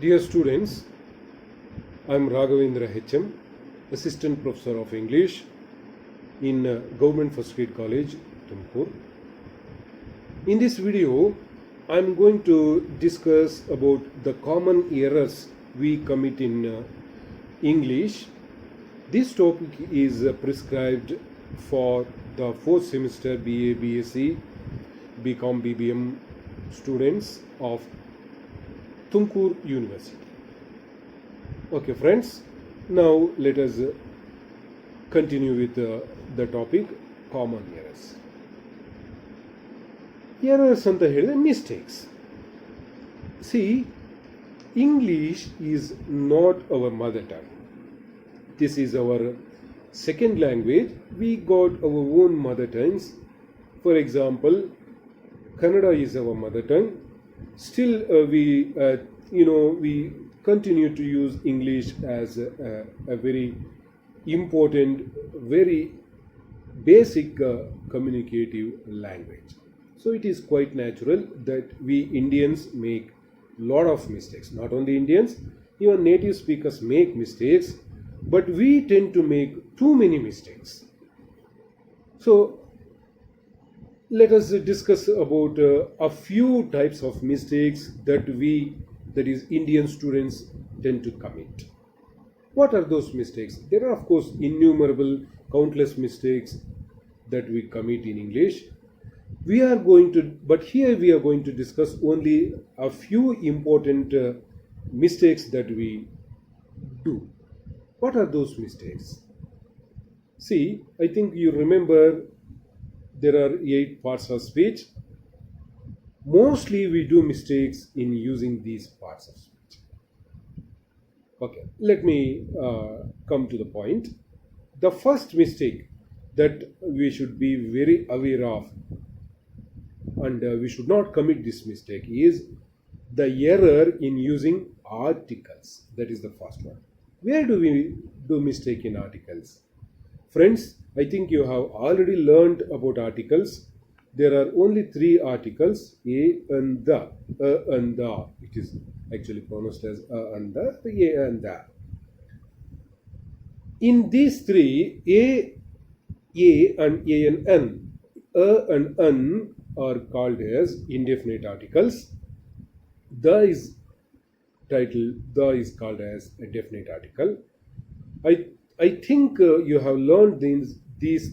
Dear students, I am Raghavendra HM, Assistant Professor of English in Government First Grade College, Tumkur. In this video, I am going to discuss about the common errors we commit in English. This topic is prescribed for the fourth semester BA, BSc, BCom, BBM students of Tumkur University. Okay friends, now let us continue with the topic common errors. Errors ಅಂತ ಹೇಳಿದ್ರೆ mistakes. See, English is not our mother tongue. This is our second language. We got our own mother tongues. For example, Kannada is our mother tongue. Still we continue to use English as a very important, very basic communicative language. So it is quite natural that we Indians make lot of mistakes. Not only Indians, even native speakers make mistakes, but we tend to make too many mistakes. So let us discuss about a few types of mistakes that is Indian students tend to commit. What are those mistakes? There are of course innumerable, countless mistakes that we commit in English. But here we are going to discuss only a few important mistakes that we do. What are those mistakes? See, I think you remember there are 8 parts of speech. Mostly we do mistakes in using these parts of speech. Okay, let me come to the point. The first mistake that we should be very aware of, and we should not commit this mistake, is the error in using articles. That is the first one. Where do we do mistake in articles? Friends, I think you have already learned about articles. There are only 3 articles, a and the. It is actually pronounced as a and the and the. In these 3, a and n, a and n are called as indefinite articles. The is called as a definite article. I think you have learned these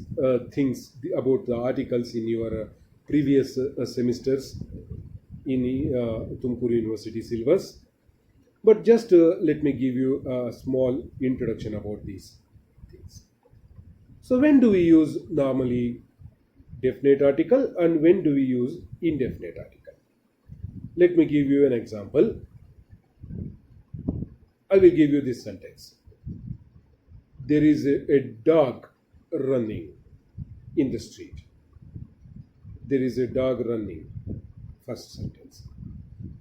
things about the articles in your previous semesters in Tumkur University syllabus. But just let me give you a small introduction about these things. So when do we use normally definite article and when do we use indefinite article? Let me give you an example. I will give you this sentence. There is a dog running in the street. There is a dog running. First sentence.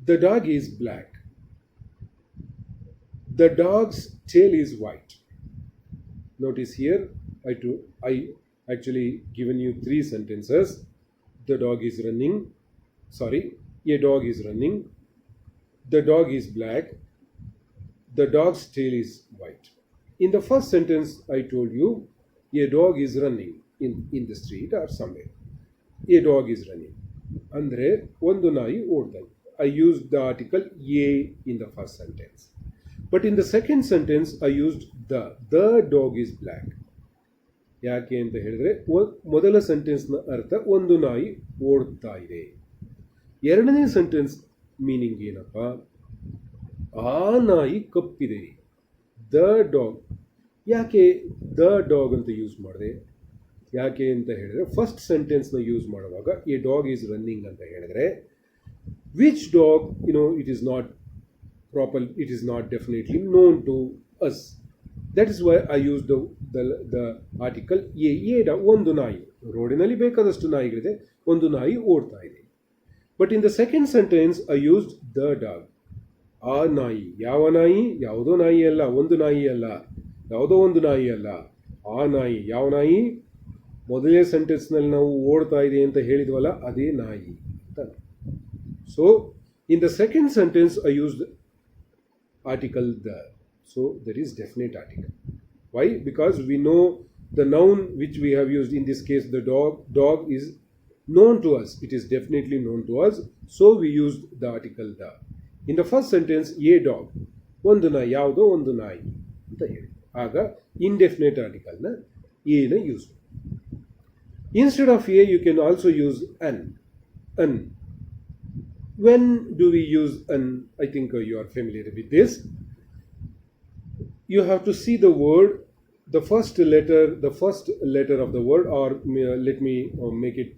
The dog is black. The dog's tail is white. Notice here, I actually given you 3 sentences. The dog is running. Sorry, a dog is running. The dog is black. The dog's tail is white. In the first sentence, I told you a dog is running in the street or somewhere. A dog is running. Andre ಒಂದು ನಾಯಿ ಓಡ್ತಾ ಇದೆ. I used the article a in the first sentence. But in the second sentence, I used the. The dog is black. ಯಾಕೆ ಅಂತ ಹೇಳಿದ್ರೆ ಮೊದಲ ಸೆಂಟೆನ್ಸ್ನ ಅರ್ಥ ಒಂದು ನಾಯಿ ಓಡ್ತಾ ಇದೆ. ಎರಡನೇ ಸೆಂಟೆನ್ಸ್ ಮೀನಿಂಗ್ ಏನಪ್ಪ? ಆ ನಾಯಿ ಕಪ್ಪಿದೆ. The dog. ಯಾಕೆ ದ ಡಾಗ್ ಅಂತ ಯೂಸ್ ಮಾಡಿದೆ? ಯಾಕೆ ಅಂತ ಹೇಳಿದ್ರೆ ಫಸ್ಟ್ ಸೆಂಟೆನ್ಸ್ನ ಯೂಸ್ ಮಾಡುವಾಗ ಎ ಡಾಗ್ ಈಸ್ ರನ್ನಿಂಗ್ ಅಂತ ಹೇಳಿದ್ರೆ which dog it is not proper, it is not definitely known to us. That is why I use the article a. ಒಂದು ನಾಯಿ, ರೋಡಿನಲ್ಲಿ ಬೇಕಾದಷ್ಟು ನಾಯಿಗಳಿದೆ, ಒಂದು ನಾಯಿ ಓಡ್ತಾ ಇದೆ. But in the second sentence I used the dog. ಆ ನಾಯಿ, ಯಾವ ನಾಯಿ? ಯಾವುದೋ ನಾಯಿ ಅಲ್ಲ, ಒಂದು ನಾಯಿ ಅಲ್ಲ, ಯಾವುದೋ ಒಂದು ನಾಯಿ ಅಲ್ಲ, ಆ ನಾಯಿ. ಯಾವ ನಾಯಿ? ಮೊದಲನೇ ಸೆಂಟೆನ್ಸ್ನಲ್ಲಿ ನಾವು ಓಡ್ತಾ ಇದೆ ಅಂತ ಹೇಳಿದ್ವಲ್ಲ, ಅದೇ ನಾಯಿ ಅಂತ. So in the second sentence I used article the. So there is definite article. Why? Because we know the noun which we have used, in this case the dog is known to us, it is definitely known to us, so we used the article the. In the first sentence, a dog, ಒಂದು ನಾಯಿ, ಯಾವುದೋ ಒಂದು ನಾಯಿ ಅಂತ ಹೇಳಿ, ಆಗ indefinite article ನ a ನ use. Instead of a you can also use an. When do we use an? I think you are familiar with this. You have to see the word, the first letter of the word, or let me make it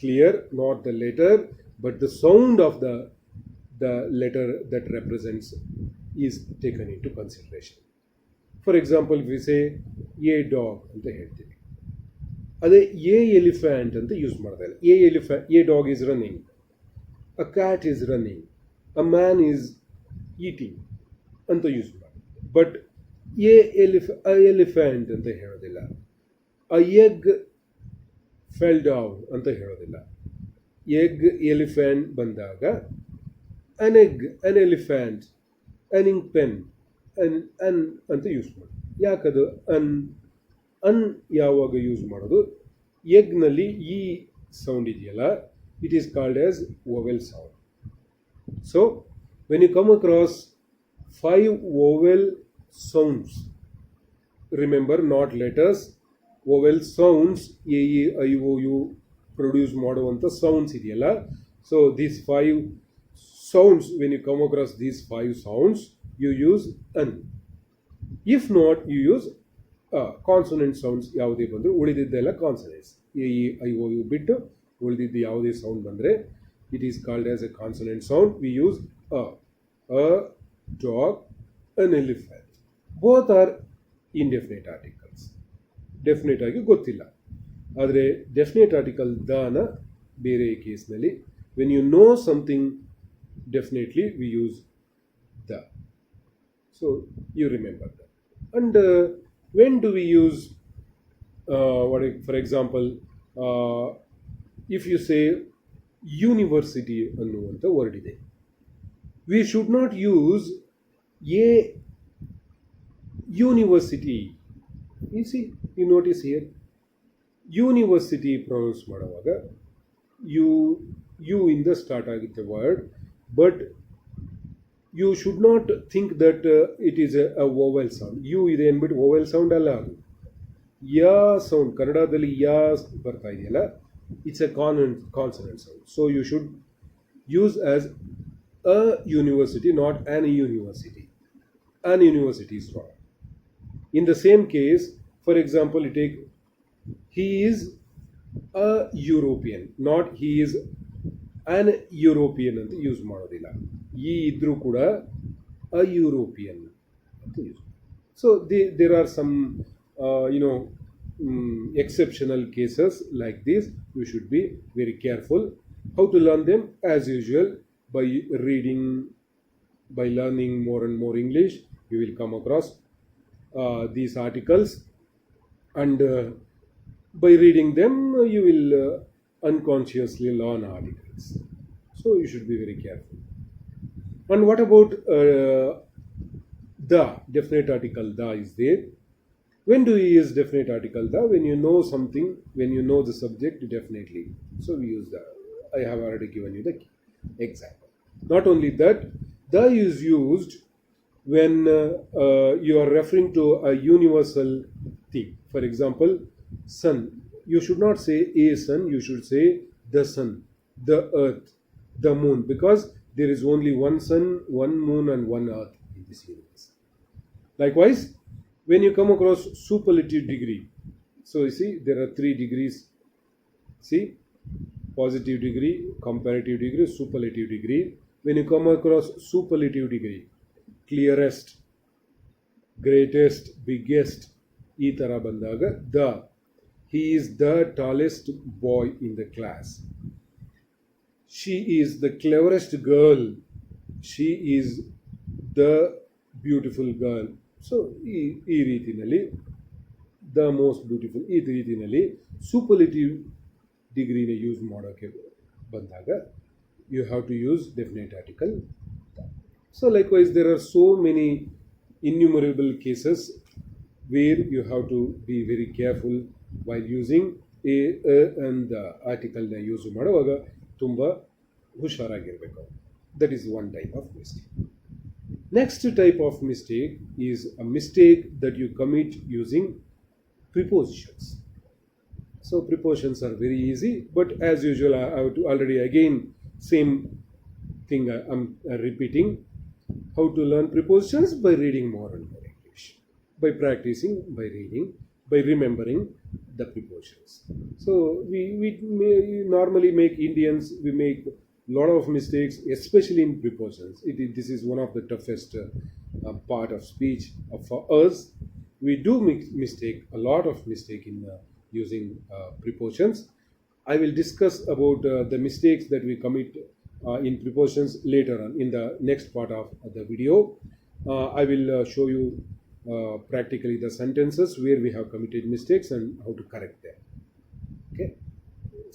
clear, not the letter but the sound of the letter that represents is taken into consideration. For example, if we say a dog ಅಂತ ಹೇಳ್ತೀವಿ, ಅದೇ a elephant ಅಂತ use ಮಾಡ್ತಾರೆ. A dog is running, a cat is running, a man is eating ಅಂತ use ಮಾಡಿ. But elephant ಅಂತ ಹೇಳೋದಿಲ್ಲ, a egg fell down ಅಂತ ಹೇಳೋದಿಲ್ಲ. ಎಗ್ ಎಲಿಫೆಂಟ್ ಬಂದಾಗ an egg, an elephant, an ink pen, an ಅಂತ ಯೂಸ್ ಮಾಡಿ. ಯಾಕದು ಅನ್ ಯಾವಾಗ ಯೂಸ್ ಮಾಡೋದು? ಎಗ್ನಲ್ಲಿ ಈ ಸೌಂಡ್ ಇದೆಯಲ್ಲ, it is called as vowel sound. So when you come across 5 vowel sounds, remember, not letters, vowel sounds, a e i o u produce ಮಾಡುವಂಥ sounds ಇದೆಯಲ್ಲ. So these 5 sounds, when you come across these 5 sounds, you use an. If not, you use consonant sounds. ಯಾವುದೇ ಬಂದರೂ ಉಳಿದಿದ್ದೆಲ್ಲ consonants, A E I O U ಬಿಟ್ಟು ಉಳಿದಿದ್ದು ಯಾವುದೇ sound ಬಂದರೆ it is called as a consonant sound. We use a dog, an elephant. Both are indefinite articles. Definite ಆಗಿ ಗೊತ್ತಿಲ್ಲ. ಆದರೆ ಡೆಫಿನೆಟ್ ಆರ್ಟಿಕಲ್ ದಾನ ಬೇರೆ ಕೇಸ್ನಲ್ಲಿ, when you know something definitely we use the. So you remember that. And when do we use, for example, if you say university ಅನ್ನುವಂಥ word ಇದೆ, we should not use a university. You see, you notice here, university pronounce ಮಾಡುವಾಗ you in the start ಆಗುತ್ತೆ word, but you should not think that it is a vowel sound. You ಇದೆ ಅಂದ್ಬಿಟ್ಟು vowel sound ಅಲ್ಲ ಅದು, ಯಾ sound. ಕನ್ನಡದಲ್ಲಿ ಯಾ ಬರ್ತಾ ಇದೆಯಲ್ಲ, it's a consonant sound. So you should use as a university, not an university. An university is wrong. In the same case, for example, you take he is a European, not he is an European ಅಂತ use ಮಾಡೋದಿಲ್ಲ. ಈ ಇದ್ರೂ ಕೂಡ a European ಅಂತ use. So there are some exceptional cases like this. You should be very careful. How to learn them? As usual, by reading, by learning more and more English, you will come across these articles, and by reading them you will unconsciously learn articles. So you should be very careful. And what about the definite article the is there? When do we use definite article the? When you know something, when you know the subject, definitely. So we use the. I have already given you the example. Not only that, the is used when you are referring to a universal thing. For example, sun. You should not say a sun, you should say the sun, the earth, the moon, because there is only one sun, one moon, and one earth in this universe. Likewise, when you come across superlative degree, so you see there are 3 degrees. See, positive degree, comparative degree, superlative degree. When you come across superlative degree, clearest, greatest, biggest, ಈ ಥರ ಬಂದಾಗ the, he is the tallest boy in the class, she is the cleverest girl, she is the beautiful girl. So ಈ ರೀತಿಯಲ್ಲಿ the most beautiful, ಈ ರೀತಿಯಲ್ಲಿ superlative ಡಿಗ್ರಿನ use ಮಾಡೋಕ್ಕೆ ಬಂದಾಗ you have to use definite article. So likewise, there are so many innumerable cases where you have to be very careful while using a and article ನ use ಮಾಡುವಾಗ ತುಂಬ ಹುಷಾರಾಗಿರಬೇಕು. That is one type of mistake. Next type of mistake is a mistake that you commit using prepositions. So prepositions are very easy, but as usual, I have to already again same thing I'm repeating. How to learn prepositions? By reading more and more English, by practicing, by reading, by remembering the prepositions. So we normally make Indians, we make a lot of mistakes, especially in prepositions. This is one of the toughest part of speech for us. We do make mistake, a lot of mistake in using prepositions. I will discuss about the mistakes that we commit in prepositions later on in the next part of the video. I will show you practically the sentences where we have committed mistakes and how to correct them. Okay.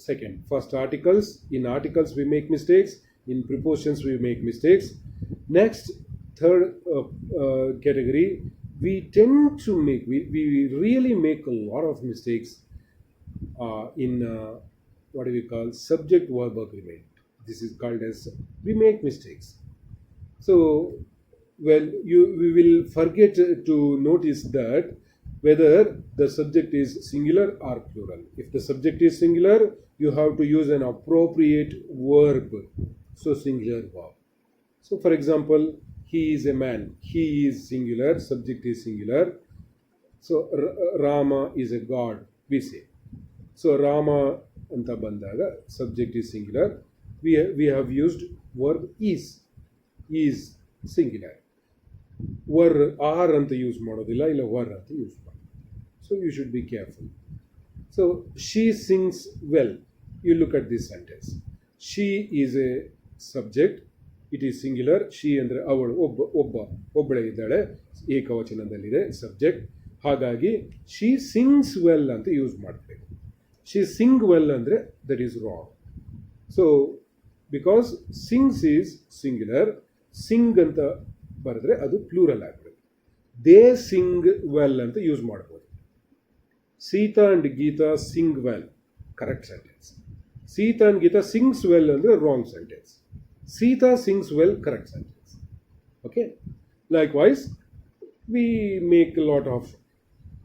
Second, first, articles. In articles we make mistakes, in prepositions we make mistakes. Next, third category, we tend to make, we really make a lot of mistakes in what do we call subject verb agreement. This is called as, we make mistakes. So well, we will forget to notice that whether the subject is singular or plural. If the subject is singular, you have to use an appropriate verb, so singular verb. So for example, he is a man, he is singular, subject is singular. So Rama is a god, we say. So Rama anta bandaga subject is singular, we have used verb is singular. Were are anta use ಮಾಡೋದಿಲ್ಲ, ಇಲ್ಲ were anta use ಮಾಡಿ. So you should be careful. So she sings well. You look at this sentence. She is a subject, it is singular. She ಅಂದರೆ ಅವಳು, ಒಬ್ಬಳೆ ಇದ್ದಾಳೆ, ಏಕವಚನದಲ್ಲಿದೆ subject. ಹಾಗಾಗಿ she sings well ಅಂತ use ಮಾಡಬೇಕು. She sing well ಅಂದರೆ that is wrong. So because sings is singular, sing ಅಂತ ಬರೆದ್ರೆ ಅದು ಪ್ಲೂರಲ್ ಆಗ್ಬಿಡುತ್ತೆ. ದೇ ಸಿಂಗ್ ವೆಲ್ ಅಂತ ಯೂಸ್ ಮಾಡ್ಬೋದು. Sita and Geeta sing well, correct sentence. Sita and Geeta sings well ಅಂದರೆ wrong sentence. Sita sings well, correct sentence. Okay. Likewise we make a lot of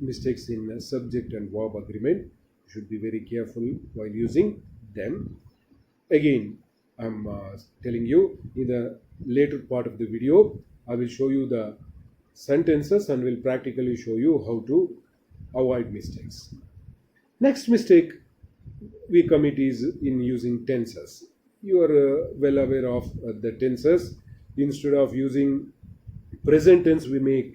mistakes in subject and verb agreement. You should be very careful while using them. Again, I'm telling you, in the later part of the video, I will show you the sentences and will practically show you how to avoid mistakes. Next mistake we commit is in using tenses. You are well aware of the tenses. Instead of using present tense, we make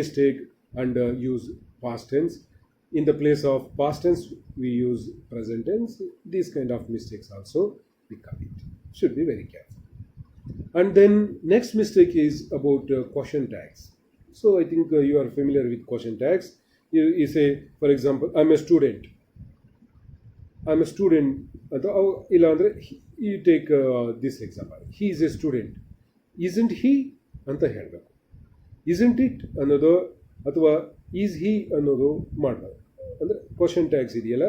mistake and use past tense. In the place of past tense, we use present tense. These kind of mistakes also we commit. Should be very careful. And then next mistake is about question tags. So I think you are familiar with question tags. You say, for example, I'm a student. You take this example. He is a student. Isn't he? Anta ಹೇಳಬೇಕು. Isn't it ಅನ್ನೋದು ಅಥವಾ is he ಅನ್ನೋದು ಮಾಡಬಾರ್ದು. ಅಂದರೆ question tags ಇದೆಯಲ್ಲ,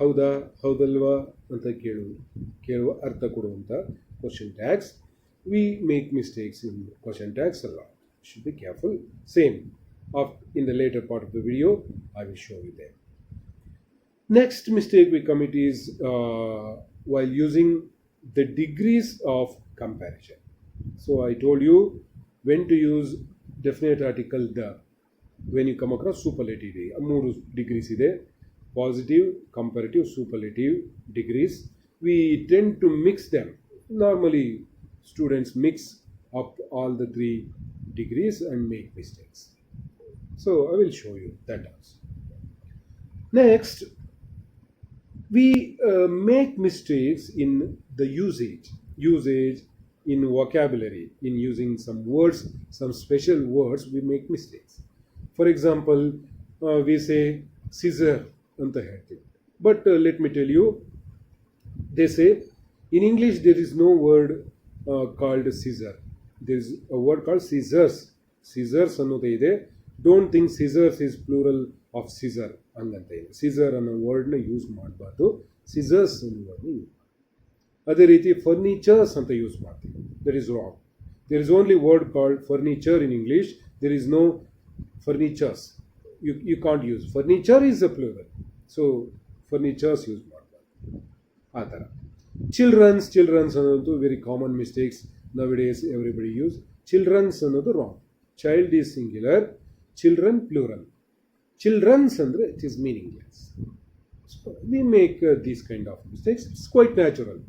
ಹೌದಾ ಹೌದಲ್ವಾ ಅಂತ ಕೇಳುವ ಅರ್ಥ ಕೊಡುವಂಥ question tags. We make mistakes in question tags a lot. Should be careful. Same in the later part of the video, I will show you there. Next mistake we commit is while using the degrees of comparison. So I told you when to use definite article the when you come across superlative. 3 degrees ide: positive, comparative, superlative degrees. We tend to mix them. Normally students mix up all the 3 degrees and make mistakes. So I will show you that also. Next, we make mistakes in the usage in vocabulary. In using some words, some special words, we make mistakes. For example, we say scissor anta ಹೇಳ್ತೀವಿ. But let me tell you, they say in English there is no word called scissor. there is a word called scissors. Scissors ಅನ್ನೋದೇ ಇದೆ. Don't think scissors is plural of scissor ಹಂಗಂತ ಇದೆ. scissor ಅನ್ನೋ ವರ್ಡ್ನ use ಮಾಡಬಾರ್ದು, scissors ಅನ್ನೋ ವರ್ಡ್ನ use. ಅದೇ ರೀತಿ ಫರ್ನಿಚರ್ಸ್ ಅಂತ ಯೂಸ್ ಮಾಡ್ತೀವಿ. That is wrong. There is only word called furniture in English. There is no furnitures. You can't use. Furniture is a plural. So furnitures use ಮಾಡಬಾರ್ದು ಆ ಥರ. ಚಿಲ್ಡ್ರನ್ಸ್ ಅನ್ನೋದು very common mistakes nowadays everybody use. Childrens ಅನ್ನೋದು ರಾಂಗ್. Child is singular, children plural. Childrens ಅಂದರೆ it is meaningless. So we make these kind of mistakes. It's quite natural.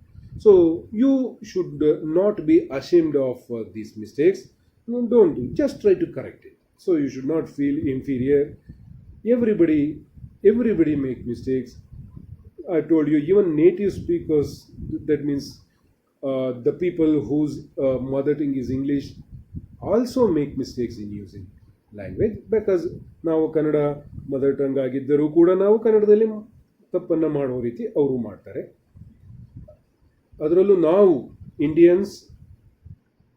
So you should not be ashamed of these mistakes. No, don't do. Just try to correct it. So you should not feel inferior. Everybody make mistakes. I told you, even native speakers, that means the people whose mother tongue is English, also make mistakes in using language, because ನಾವು Kannada mother tongue ಆಗಿದ್ದರೂ ಕೂಡ ನಾವು ಕನ್ನಡದಲ್ಲಿ ತಪ್ಪನ್ನು ಮಾಡೋ ರೀತಿ ಅವರು ಮಾಡ್ತಾರೆ. ಅದರಲ್ಲೂ ನಾವು Indians,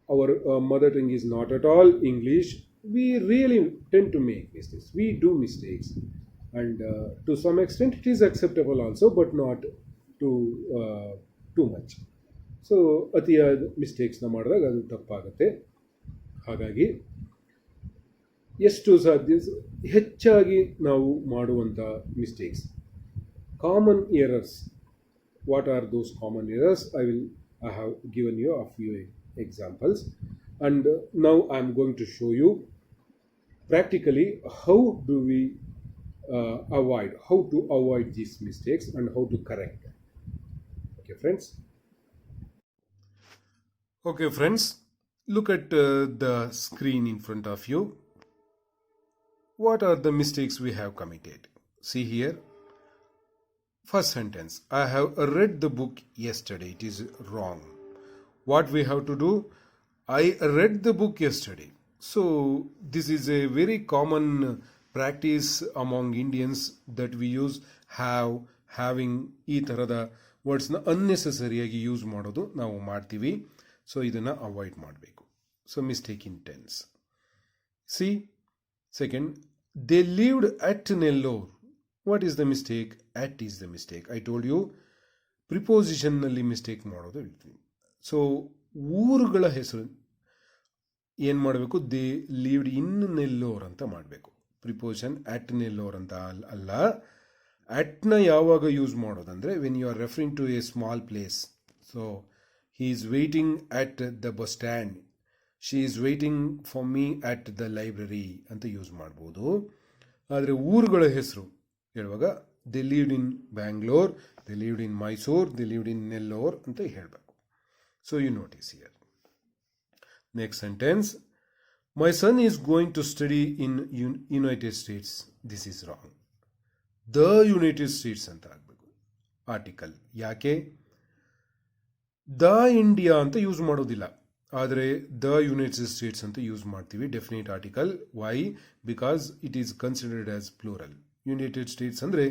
our mother tongue is not at all English. We really tend to make mistakes. We do mistakes, and to some extent it is acceptable also, but not too much. So ಅತಿಯಾದ ಮಿಸ್ಟೇಕ್ಸ್ನ ಮಾಡಿದಾಗ ಅದು ತಪ್ಪಾಗುತ್ತೆ. ಹಾಗಾಗಿ ಎಷ್ಟು ಸಾಧ್ಯ ಹೆಚ್ಚಾಗಿ ನಾವು ಮಾಡುವಂಥ mistakes, common errors. What are those common errors? I have given you a few examples, and now I am going to show you practically how do we how to avoid these mistakes and how to correct them. Okay, friends. Okay, friends, look at the screen in front of you. What are the mistakes we have committed? See here. First sentence, I have read the book yesterday. It is wrong. What we have to do? I read the book yesterday. So this is a very common practice among Indians that we use have, having ಈ ಥರದ ವರ್ಡ್ಸ್ನ ಅನ್ನೆಸೆಸರಿಯಾಗಿ use ಮಾಡೋದು ನಾವು ಮಾಡ್ತೀವಿ. So ಇದನ್ನು avoid ಮಾಡಬೇಕು. So mistake in tense. See second, they lived at Nellore. What is the mistake? At is the mistake. I told you, ಪ್ರಿಪೋಸಿಷನ್ನಲ್ಲಿ mistake ಮಾಡೋದು ಹೇಳ್ತೀವಿ. ಸೊ ಊರುಗಳ ಹೆಸರು ಏನು ಮಾಡಬೇಕು? ದೇ ಲಿವ್ಡ್ ಇನ್ ನೆಲ್ಲೋರ್ ಅಂತ ಮಾಡಬೇಕು. ಪ್ರಿಪೋಸಿಷನ್ ಅಟ್ ನೆಲ್ಲೋರ್ ಅಂತ ಅಲ್ಲ. ಅಟ್ನ ಯಾವಾಗ ಯೂಸ್ ಮಾಡೋದಂದರೆ when you are referring to a small place. So he is waiting at the bus stand, she is waiting for me at the library ಅಂತ ಯೂಸ್ ಮಾಡ್ಬೋದು. ಆದರೆ ಊರುಗಳ ಹೆಸರು ಹೇಳುವಾಗ they lived in Bangalore, they lived in Mysore, they lived in Nellore ಅಂತ ಹೇಳಬೇಕು. So you notice here. Next sentence, my son is going to study in United States. This is wrong. The United States ಅಂತ ಆಗಬೇಕು article. ಯಾಕೆ? The India ಅಂತ use ಮಾಡೋದಿಲ್ಲ, ಆದರೆ the United States ಅಂತ use ಮಾಡ್ತೀವಿ definite article. Why? Because it is considered as plural. United States ಅಂದರೆ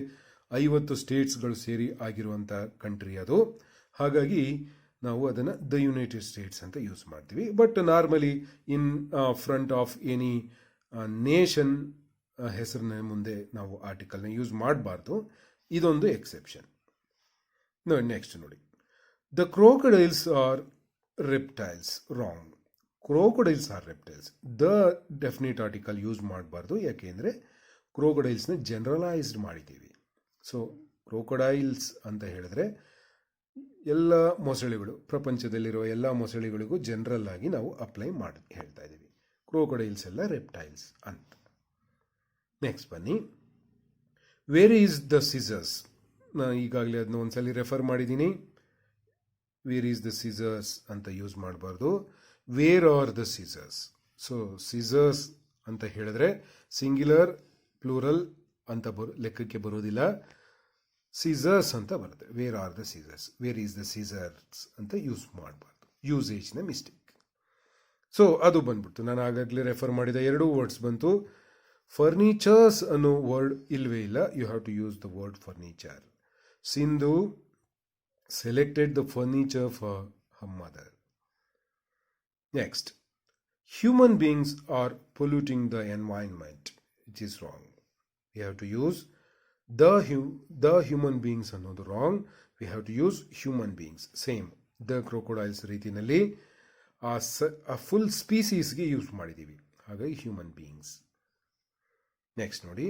50 ಸ್ಟೇಟ್ಸ್ಗಳು ಸೇರಿ ಆಗಿರುವಂಥ ಕಂಟ್ರಿ ಅದು. ಹಾಗಾಗಿ ನಾವು ಅದನ್ನು ದ ಯುನೈಟೆಡ್ ಸ್ಟೇಟ್ಸ್ ಅಂತ ಯೂಸ್ ಮಾಡ್ತೀವಿ. But normally in front of any nation ಹೆಸರಿನ ಮುಂದೆ ನಾವು ಆರ್ಟಿಕಲ್ನ ಯೂಸ್ ಮಾಡಬಾರ್ದು. ಇದೊಂದು ಎಕ್ಸೆಪ್ಷನ್. ನೋಡಿ ನೆಕ್ಸ್ಟ್ ನೋಡಿ, the crocodiles are reptiles. Wrong. Crocodiles are reptiles. The definite article use ಮಾಡಬಾರ್ದು. ಯಾಕೆಂದರೆ ಕ್ರೋಕೊಡೈಲ್ಸ್ನ ಜನರಲೈಸ್ಡ್ ಮಾಡಿದ್ದೀವಿ. ಸೊ ಕ್ರೋಕೊಡೈಲ್ಸ್ ಅಂತ ಹೇಳಿದ್ರೆ ಎಲ್ಲ ಮೊಸಳೆಗಳು, ಪ್ರಪಂಚದಲ್ಲಿರುವ ಎಲ್ಲ ಮೊಸಳೆಗಳಿಗೂ ಜನರಲ್ ಆಗಿ ನಾವು ಅಪ್ಲೈ ಮಾಡಿ ಹೇಳ್ತಾ ಇದ್ದೀವಿ. ಕ್ರೋಕೊಡೈಲ್ಸ್ ಎಲ್ಲ ರೆಪ್ಟೈಲ್ಸ್ ಅಂತ. ನೆಕ್ಸ್ಟ್ ಬನ್ನಿ, ವೇರ್ ಈಸ್ ದ ಸಿಸರ್ಸ್. ನಾನು ಈಗಾಗಲೇ ಅದನ್ನ ಒಂದ್ಸಲಿ ರೆಫರ್ ಮಾಡಿದ್ದೀನಿ. ವೇರ್ ಈಸ್ ದ ಸಿಸರ್ಸ್ ಅಂತ ಯೂಸ್ ಮಾಡಬಾರ್ದು. Where are the scissors. So scissors ಅಂತ ಹೇಳಿದ್ರೆ ಸಿಂಗ್ಯುಲರ್ ಪ್ಲೂರಲ್ ಅಂತ ಲೆಕ್ಕಕ್ಕೆ ಬರೋದಿಲ್ಲ. ಸೀಸರ್ಸ್ ಅಂತ ಬರುತ್ತೆ. Where are the Caesar's, where is the Caesar's ಅಂತ ಯೂಸ್ ಮಾಡಬಾರ್ದು. ಯೂಸೇಜ್ನ ಮಿಸ್ಟೇಕ್. ಸೊ ಅದು ಬಂದ್ಬಿಡ್ತು. ನಾನು ಆಗಾಗಲೇ ರೆಫರ್ ಮಾಡಿದ 2 ವರ್ಡ್ಸ್ ಬಂತು. ಫರ್ನಿಚರ್ಸ್ ಅನ್ನೋ ವರ್ಡ್ ಇಲ್ವೇ ಇಲ್ಲ. You have to use the word furniture. Sindhu selected the furniture for her mother. Next, human beings are polluting the environment. It is wrong. We have to use the human beings ಅನ್ನೋದು wrong. We have to use human beings. Same. The crocodiles ರೀತಿನಲ್ಲಿ ಆ full ಸ್ಪೀಸೀಸ್ಗೆ use ಮಾಡಿದ್ದೀವಿ, ಹಾಗಾಗಿ human beings. Next ನೋಡಿ,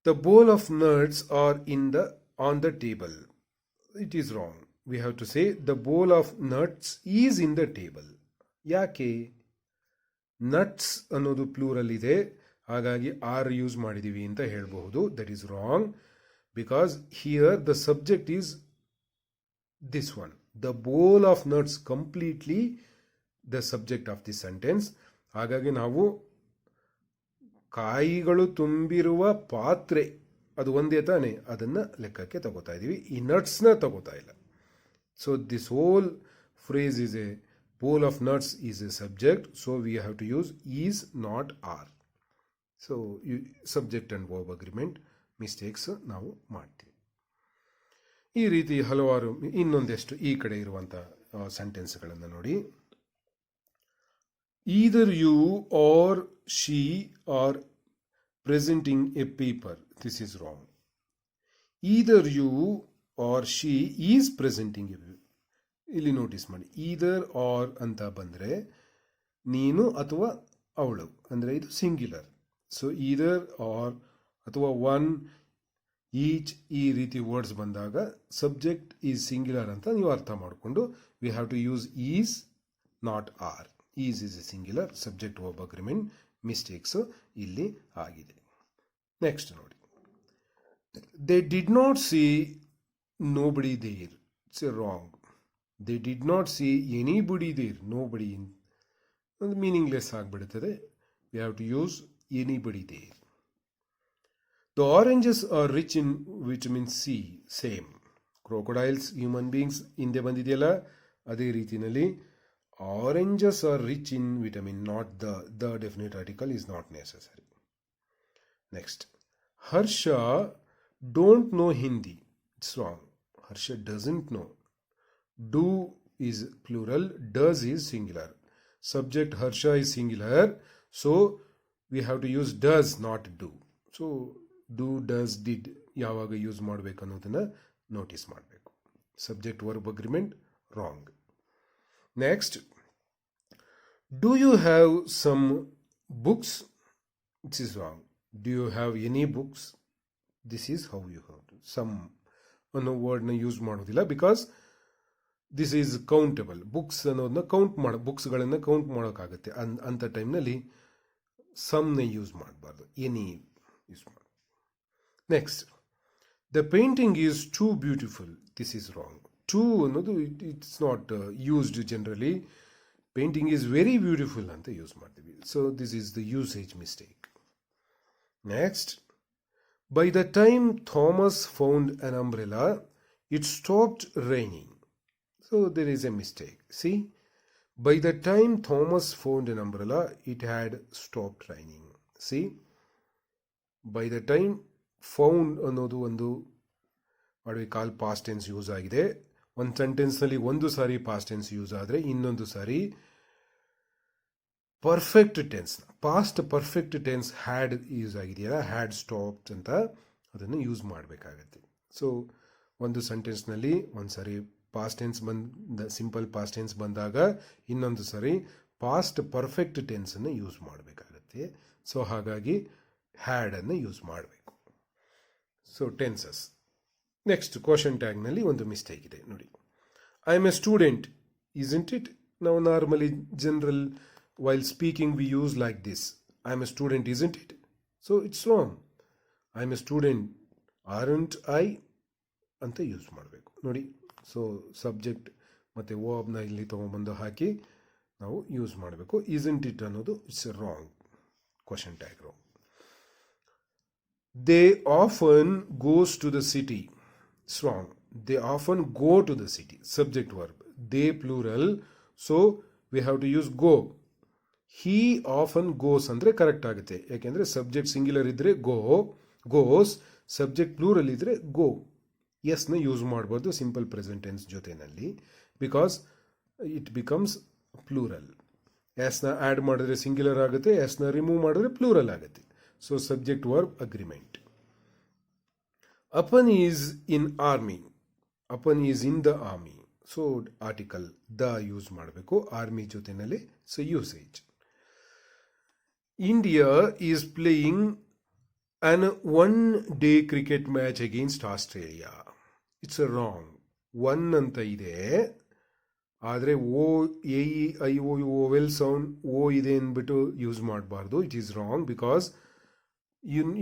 the bowl of nuts are on the table. It is wrong. We have to say the bowl of nuts is in the table. ಯಾಕೆ? Nuts ಅನ್ನೋದು plural ಇದೆ, ಹಾಗಾಗಿ are use ಮಾಡಿದ್ದೀವಿ ಅಂತ ಹೇಳಬಹುದು. That is wrong, because here the subject is this one. The bowl of nuts completely the subject of this sentence. ಹಾಗಾಗಿ ನಾವು ಕಾಯಿಗಳು ತುಂಬಿರುವ ಪಾತ್ರೆ ಅದು ಒಂದೇ ತಾನೆ, ಅದನ್ನು ಲೆಕ್ಕಕ್ಕೆ ತಗೋತಾ ಇದ್ದೀವಿ, ಈ ನಟ್ಸ್ನ ತಗೋತಾ ಇಲ್ಲ. So this whole phrase is a bowl of nuts is a subject, so we have to use is not are. So subject and verb agreement mistakes ನಾವು ಮಾಡ್ತೀವಿ. ಈ ರೀತಿ ಹಲವಾರು ಇನ್ನೊಂದೆಷ್ಟು ಈ ಕಡೆ ಇರುವಂಥ ಸೆಂಟೆನ್ಸ್ಗಳನ್ನು ನೋಡಿ. Either you are she are presenting a paper. This is wrong. Either you are she is presenting a. ಇಲ್ಲಿ ನೋಟಿಸ್ ಮಾಡಿ, ಈದರ್ ಆರ್ ಅಂತ ಬಂದರೆ ನೀನು ಅಥವಾ ಅವಳು ಅಂದರೆ ಇದು ಸಿಂಗ್ಯುಲರ್. ಸೊ ಈದರ್ ಆರ್ ಅಥವಾ ಒನ್, ಈಚ್, ಈ ರೀತಿ ವರ್ಡ್ಸ್ ಬಂದಾಗ ಸಬ್ಜೆಕ್ಟ್ ಈಸ್ ಸಿಂಗ್ಯುಲರ್ ಅಂತ ನೀವು ಅರ್ಥ ಮಾಡಿಕೊಂಡು we have to use is not are. Is is a singular, subject verb agreement mistakes ಇಲ್ಲಿ ಆಗಿದೆ. ನೆಕ್ಸ್ಟ್ ನೋಡಿ, they did not see nobody there. It's a wrong. They did not see anybody there. Nobody ಒಂದು meaningless ಆಗಿಬಿಡುತ್ತದೆ. We have to use anybody there. The oranges are rich in vitamin C. Same. Crocodiles, human beings ಹಿಂದೆ ಬಂದಿದೆಯಲ್ಲ, ಅದೇ ರೀತಿಯಲ್ಲಿ oranges are rich in vitamin, not the definite article is not necessary. Next, Harsha don't know Hindi. It's wrong. Harsha doesn't know. Do is plural, does is singular. Subject Harsha is singular, so we have to use does, not do. So do, does, did ಯಾವಾಗ use ಮಾಡಬೇಕು ಅನ್ನೋದನ್ನು notice ಮಾಡಬೇಕು. Subject verb agreement wrong. Next, do you have some books. It's is wrong. Do you have any books. This is how you have to. Some ಅನ್ನೋ ವರ್ಡ್ನ use ಮಾಡೋದಿಲ್ಲ, because this is countable. Books ಅನ್ನೋದನ್ನ ಬುಕ್ಸ್ಗಳನ್ನು count ಮಾಡೋಕ್ಕಾಗುತ್ತೆ. ಅಂಥ ಟೈಮ್ನಲ್ಲಿ ಸಮ್ನ use ಮಾಡಬಾರ್ದು, ಎನಿ ಯೂಸ್ ಮಾಡಿ. Next, the painting is too beautiful. This is wrong. Too ಅನ್ನೋದು it's not used generally. Painting is very beautiful ಅಂತ ಯೂಸ್ ಮಾಡ್ತೀವಿ. So this is the usage mistake. Next, by the time Thomas found an umbrella, it stopped raining. So there is a mistake. See, by the time Thomas found an umbrella, it had stopped raining. See, by the time found ಅನ್ನೋದು ಒಂದು what we call past tense use ಆಗಿದೆ. ಒಂದು ಸೆಂಟೆನ್ಸ್ನಲ್ಲಿ ಒಂದು ಸಾರಿ past tense use ಆದರೆ ಇನ್ನೊಂದು ಸಾರಿ perfect tense, past perfect tense had use ಆಗಿದೆಯಲ್ಲ, ಹ್ಯಾಡ್ ಸ್ಟಾಪ್ಡ್ ಅಂತ ಅದನ್ನು ಯೂಸ್ ಮಾಡಬೇಕಾಗತ್ತೆ. ಸೊ ಒಂದು ಸೆಂಟೆನ್ಸ್ನಲ್ಲಿ ಒಂದು ಸಾರಿ past tense simple past tense ಬಂದಾಗ ಇನ್ನೊಂದು ಸಾರಿ ಪಾಸ್ಟ್ ಪರ್ಫೆಕ್ಟ್ ಟೆನ್ಸನ್ನು ಯೂಸ್ ಮಾಡಬೇಕಾಗತ್ತೆ. ಸೊ ಹಾಗಾಗಿ ಹ್ಯಾಡನ್ನು ಯೂಸ್ ಮಾಡಬೇಕು. So tenses. ನೆಕ್ಸ್ಟ್, ಕ್ವಶನ್ ಟ್ಯಾಗ್ನಲ್ಲಿ ಒಂದು ಮಿಸ್ಟೇಕ್ ಇದೆ ನೋಡಿ. I am a student, isn't it? Now normally general while speaking we use like this. I am a student, isn't it? So it's wrong. I am a student, aren't I? ಅಂತ use ಮಾಡಬೇಕು ನೋಡಿ. So subject ಮತ್ತು ವರ್ಬ್ನ ಇಲ್ಲಿ ತೊಗೊಂಬಂದು ಹಾಕಿ ನಾವು use ಮಾಡಬೇಕು. isn't it ಅನ್ನೋದು it's wrong. Question tag wrong. They often goes to the city. It's wrong. They often go to the city. Subject verb. They plural. So we have to use go. He often goes ಅಂದ್ರೆ correct ಆಗುತ್ತೆ. ಯಾಕೆಂದರೆ subject singular ಇದ್ದರೆ goes, subject plural ಇದ್ದರೆ go. ಎಸ್ನ use ಮಾಡ್ಬೋದು simple present tense ಜೊತೆನಲ್ಲಿ, because it becomes plural. ಎಸ್ನ add ಮಾಡಿದ್ರೆ ಸಿಂಗ್ಯುಲರ್ ಆಗುತ್ತೆ, ಎಸ್ನ ರಿಮೂವ್ ಮಾಡಿದ್ರೆ ಪ್ಲೂರಲ್ ಆಗುತ್ತೆ. So subject verb agreement. Upon is in army, upon is in the army. So article the use ಮಾಡಬೇಕು ಆರ್ಮಿ ಜೊತೆನಲ್ಲಿ. So usage. India is playing an one-day cricket match against Australia. It's a wrong. One ಅಂತ ಇದೆ, ಆದರೆ O A E I O U vowel sound O ಇದೆ ಅಂದ್ಬಿಟ್ಟು use ಮಾಡಬಾರ್ದು. It is wrong because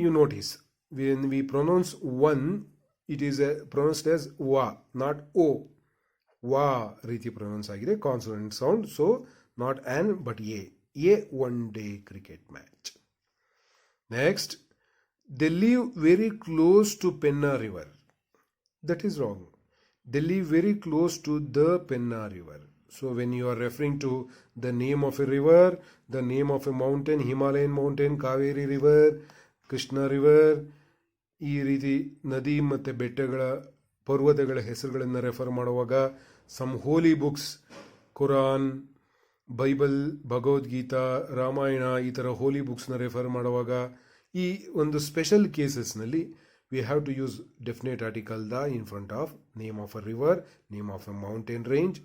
you notice when we pronounce one it is pronounced as wa, not O. Wa ರೀತಿ pronounce ಆಗಿದೆ, consonant sound. So not an but a one day cricket match. Next, they live very close to Penna river. That is wrong. They live very close to the Penna river. So when you are referring to the name of a river, the name of a mountain, Himalayan mountain, Kaveri river, Krishna river, ಈ ರೀತಿ ನದಿ ಮತ್ತು ಬೆಟ್ಟಗಳ ಪರ್ವತಗಳ ಹೆಸರುಗಳನ್ನು refer ಮಾಡುವಾಗ some holy books, Quran, Bible, Bhagavad Gita, Ramayana, ಈ ಥರ ಹೋಲಿ ಬುಕ್ಸ್ನ ರೆಫರ್ ಮಾಡುವಾಗ ಈ ಒಂದು ಸ್ಪೆಷಲ್ ಕೇಸಸ್ನಲ್ಲಿ we have to use definite article the in front of name of a river, name of a mountain range.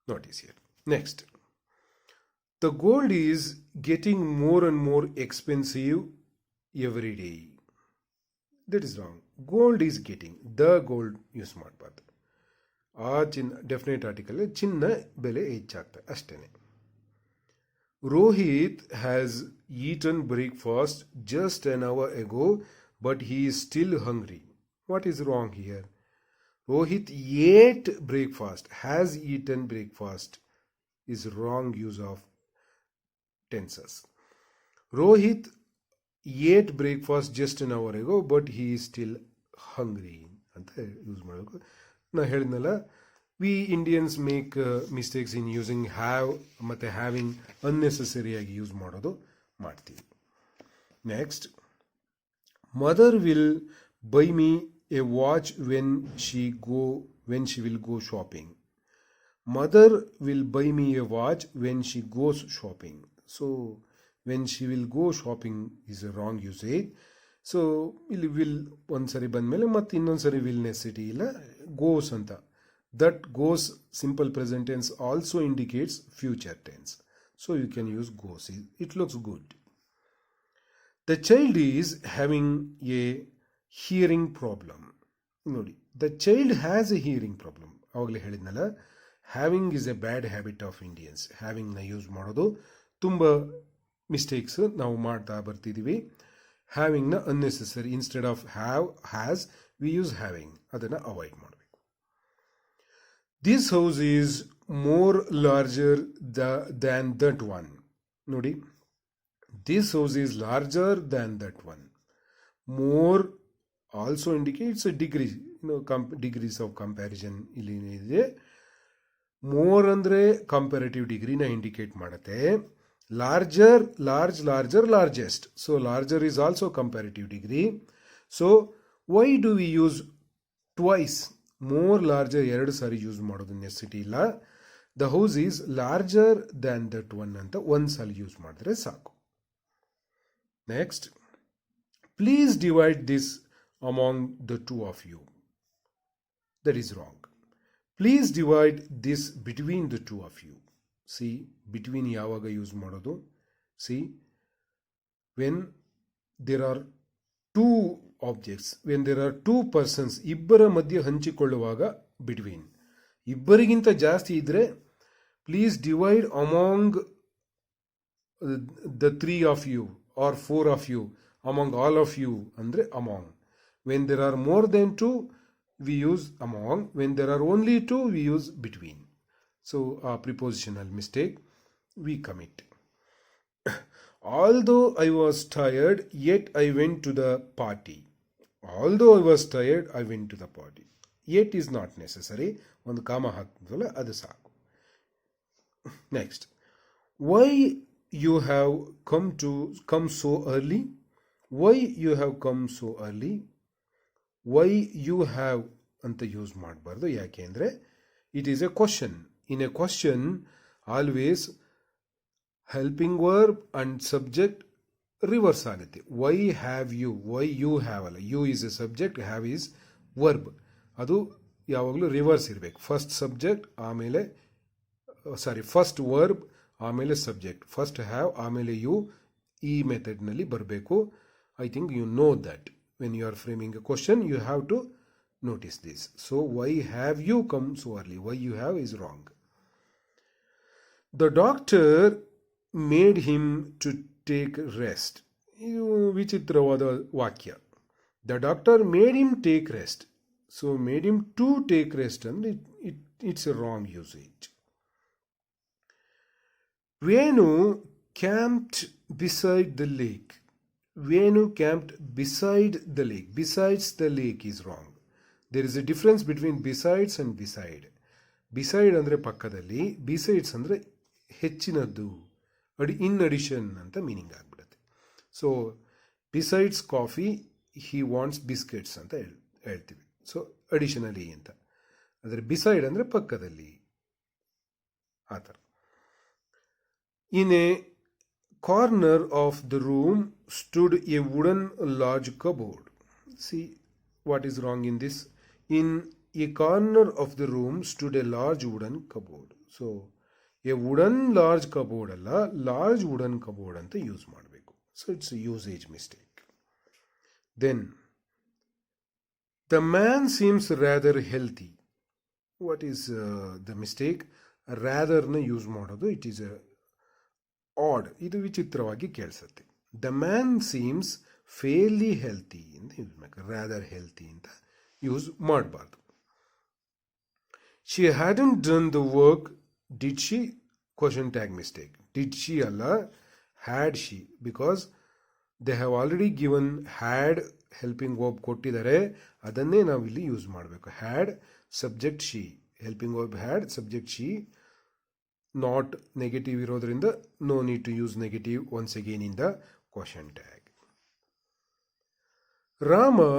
Notice here. Next, the gold is getting more and more expensive every day. That is wrong. Gold is getting, the gold use ಮಾಡಬಾರ್ದು. ಆ ಚಿನ್ನ definite article ಚಿನ್ನ ಬೆಲೆ ಹೆಚ್ಚಾಗ್ತದೆ ಅಷ್ಟೇನೆ. Rohit has eaten breakfast just an hour ago but he is still hungry. What is wrong here? Rohit ate breakfast, has eaten breakfast is wrong use of tenses. Rohit ate breakfast just an hour ago but he is still hungry ಅಂತ use ಮಾಡಬೇಕು. ನಾ ಹೇಳಿದ್ನಲ್ಲ, we Indians make mistakes in using have ಮತ್ತು having ಅನ್ನೆಸೆಸರಿಯಾಗಿ use ಮಾಡೋದು ಮಾಡ್ತೀವಿ. Next, mother will buy me a watch when she will go shopping. Mother will buy me a watch when she goes shopping. So when she will go shopping is a wrong usage. So ಇಲ್ಲಿ will ಒಂದ್ಸರಿ ಬಂದಮೇಲೆ ಮತ್ತೆ ಇನ್ನೊಂದ್ಸರಿ will necessity ಇಲ್ಲ, goes ಅಂತ. That goes simple present tense also indicates future tense. So you can use goes. It looks good. The child is having a hearing problem. ನೋಡಿ, the child has a hearing problem. ಆವಾಗಲೇ ಹೇಳಿದ್ನಲ್ಲ, having is a bad habit of Indians. ಹ್ಯಾವಿಂಗ್ನ use ಮಾಡೋದು ತುಂಬ mistakes ನಾವು ಮಾಡ್ತಾ ಬರ್ತಿದ್ದೀವಿ. ಹ್ಯಾವಿಂಗ್ನ unnecessary instead of have, has, we use having. ಅದನ್ನು ಅವಾಯ್ಡ್ ಮಾಡಬೇಕು. This house is more larger than that one. ನೋಡಿ, this house is larger than that one. More also indicates degrees, degrees of comparison ಇಲ್ಲಿ ಇದೆ. More ಅಂದರೆ comparative ಡಿಗ್ರಿನ indicate ಮಾಡುತ್ತೆ. Larger, large, larger, largest. So larger is also comparative degree. So why do we use twice? More, larger, ಎರಡು ಸಾರಿ use ಮಾಡೋದು necessity ಇಲ್ಲ. The house is larger than that one ಅಂತ ಒಂದು ಸಾರಿ ಯೂಸ್ ಮಾಡಿದ್ರೆ ಸಾಕು. Next, please divide this among the two of you. That is wrong. Please divide this between the two of you. See, between ಯಾವಾಗ use ಮಾಡೋದು? See, when there are two objects, when there are two persons, ಇಬ್ಬರ ಮಧ್ಯೆ ಹಂಚಿಕೊಳ್ಳುವಾಗ between. ಇಬ್ಬರಿಗಿಂತ ಜಾಸ್ತಿ ಇದ್ದರೆ please divide among the three of you are four of you, among all of you ಅಂದರೆ among. When there are more than two we use among. When there are only two we use between. So a prepositional mistake we commit. Although I was tired, yet I went to the party. Although I was tired, I went to the party. Yet is not necessary. ಒಂದು ಕಾಮ ಹಾಕ್ತಲ್ಲ, ಅದು ಸಾಕು. Next, why you have come so early? Why you have come so early? Why you have ಅಂತ use ಮಾಡಬಾರ್ದು. ಯಾಕೆ ಅಂದರೆ it is a question. In a question always helping verb and subject reverse ಆಗುತ್ತೆ. Why have you, why you have ಅಲ್ಲ, you is a subject, have is verb. ಅದು ಯಾವಾಗಲೂ reverse ಇರಬೇಕು. First subject ಆಮೇಲೆ ಫಸ್ಟ್ ವರ್ಬ್ ಆಮೇಲೆ subject, first have ಆಮೇಲೆ you, ಈ ಮೆಥಡ್ನಲ್ಲಿ ಬರಬೇಕು. I think you know that when you are framing a question you have to notice this. So why have you come so early? Why you have is wrong. The doctor made him to take rest. ಇದು ವಿಚಿತ್ರವಾದ ವಾಕ್ಯ. The doctor made him take rest. So made him to take rest and it's a wrong usage. Venu camped beside the lake. Venu camped beside the lake. Besides the lake is wrong. There is a difference between besides and beside. Beside ಅಂದರೆ ಪಕ್ಕದಲ್ಲಿ, besides ಅಂದರೆ ಹೆಚ್ಚಿನದ್ದು, in addition ಅಂತ meaning ಆಗಿಬಿಡುತ್ತೆ. So besides coffee he wants biscuits ಅಂತ ಹೇಳ್ತೀವಿ. So additionally ಅಂತ. ಆದರೆ beside ಅಂದರೆ ಪಕ್ಕದಲ್ಲಿ ಆ ಥರ. In a corner of the room stood A wooden large cupboard. C what is wrong in this? In a corner of the room stood a large wooden cupboard. So a wooden large cupboard alla, large wooden cupboard anta use ಮಾಡಬೇಕು. So it's a usage mistake. Then the man seems rather healthy. What is the mistake? Rather na use ಮಾಡೋದು, it is a odd, ಇದು ವಿಚಿತ್ರವಾಗಿ ಕೇಳಿಸುತ್ತೆ. The man seems fairly healthy ಅಂತ use ಮಾಡಬೇಕು. rather healthy ಅಂತ use ಮಾಡಬಾರ್ದು. She hadn't done the work, did she? Question tag mistake. Did she ಅಲ್ಲ, had she, because they have already given had helping verb ಕೊಟ್ಟಿದ್ದಾರೆ, ಅದನ್ನೇ ನಾವು ಇಲ್ಲಿ use ಮಾಡಬೇಕು. had subject she, helping verb had, subject she, not negative ಇರೋದ್ರಿಂದ no need to use negative once again in the question tag. Rama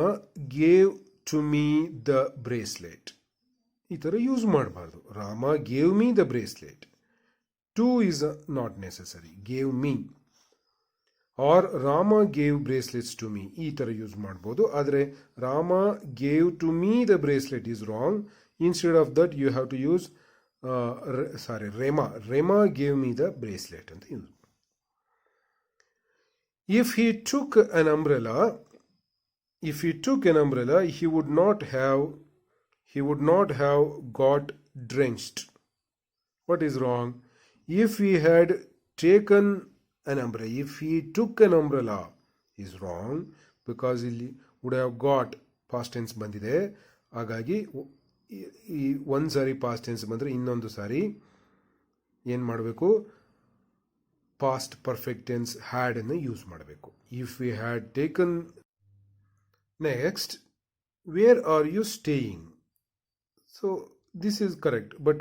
gave to me the bracelet. ಈ ಥರ use ಮಾಡಬಾರ್ದು. Rama gave me the bracelet. To is not necessary. Gave me. Or Rama gave bracelets to me. ಈ ಥರ use ಮಾಡ್ಬೋದು. ಆದರೆ Rama gave to me the bracelet is wrong. Instead of that you have to use Rema. Rema gave me the bracelet ಅಂತ use. If he took an umbrella, he would not have got drenched. What is wrong? If he had taken an umbrella, if he took an umbrella is wrong, because he would have got past tense ಬಂದಿದೆ. ಹಾಗಾಗಿ ಈ ಒಂದು ಸಾರಿ past tense ಬಂದರೆ ಇನ್ನೊಂದು ಸಾರಿ ಏನು ಮಾಡಬೇಕು? Past perfect tense had ಅನ್ನು ಯೂಸ್ ಮಾಡಬೇಕು. If we had taken. Next, where are you staying? So this is correct, but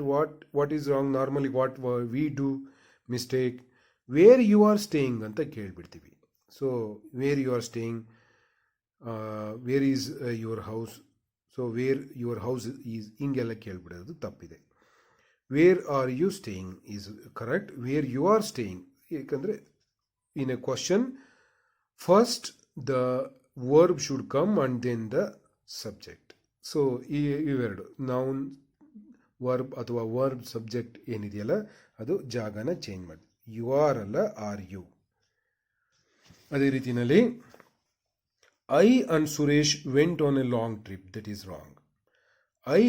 what is wrong? Normally what we do mistake, where you are staying anta kelbidtivi. So where you are staying, where is your house? So where your house is ingella kelbidodu tappide. Where are you staying is correct. Where you are staying, yakandre in a question first the verb should come and then the subject. So ಇವೆರಡು noun verb ಅಥವಾ verb subject ಏನಿದೆಯಲ್ಲ ಅದು ಜಾಗನ change ಮಾಡಿ. You are ಅಲ್ಲ, are you. ಅದೇ ರೀತಿಯಲ್ಲಿ I and Suresh went on A long trip. That is wrong. I